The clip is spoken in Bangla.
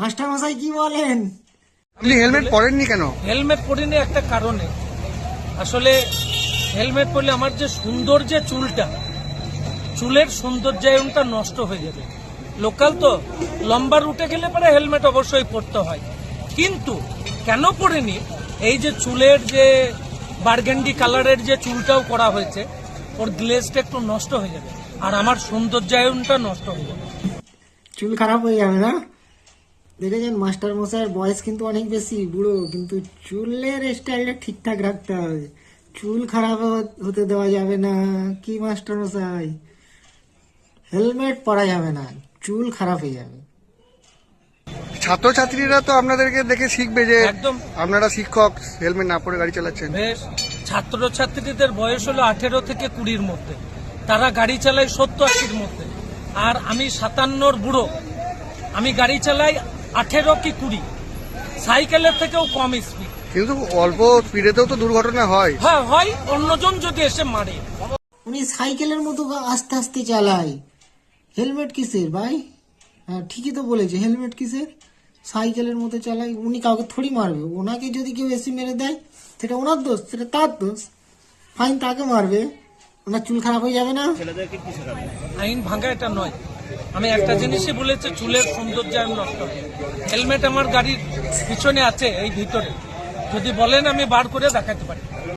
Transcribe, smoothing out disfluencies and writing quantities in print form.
মাস্টার মশাই কি বলেন? আপনি হেলমেট পরেননি কেন? হেলমেট পরিনি একটা কারণে। আসলে হেলমেট পরলে আমার যে সুন্দর যে চুলের সৌন্দর্যায়নটা নষ্ট হয়ে যাবে। লোকাল তো লম্বা রুটে গেলে পরে হেলমেট অবশ্যই পরতে হয়, কিন্তু কেন পরিনি, এই যে চুলের যে বার্গেন্ডি কালারের যে চুলটাও করা হয়েছে, ওর গ্লেজটা একটু নষ্ট হয়ে যাবে আর আমার সৌন্দর্যায়নটা নষ্ট হয়ে যাবে। চুল খারাপ হয়ে যাবে না? দেখেছেন মাস্টার মশাইয়ের বয়স কিন্তু অনেক বেশি বুড়ো, কিন্তু চুলের স্টাইলটা ঠিকঠাক রাখতে হবে। চুল খারাপ হতে দেওয়া যাবে না। কি মাস্টার মশাই, হেলমেট পরা যাবে না, চুল খারাপ হয়ে যাবে। ছাত্রছাত্রীরা তো আপনাদেরকে দেখে শিখবে যে একদম আপনারা শিক্ষক, হেলমেট না পরে গাড়ি চালাচ্ছেন। বেশ, ছাত্রছাত্রীদের বয়স হলো 18 থেকে 20-র মধ্যে, তারা গাড়ি চালায় 70-80-র মধ্যে, আর আমি 57-র বুড়ো, আমি গাড়ি চালাই 18 কি 20, সাইকেলের থেকেও কম স্পিড। কিন্তু অল্প স্পিডেতেও তো দুর্ঘটনা হয়। হ্যাঁ হয়, অন্যজন যদি এসে মারে। উনি সাইকেলের মতো আস্তে আস্তে চালায়, হেলমেট কিসের ভাই? হ্যাঁ ঠিকই তো বলেছে, হেলমেট কিসের? সাইকেলের মতো চালায়, উনি কাউকে থোড়ি মারবে। ওনাকে যদি কেউ এসে মেরে দেয় সেটা ওনার দোষ, সেটা তার দোষ, ফাইন তাকে মারবে। ওনার চুল খারাপ হয়ে যাবে না? আইন ভাঙা এটা নয়। আমি একটা জিনিসই বলেছি, চুলের সৌন্দর্যায়ন নষ্ট হয়। হেলমেট আমার গাড়ির পিছনে আছে, এই ভিতরে, যদি বলেন আমি বার করে দেখাতে পারি।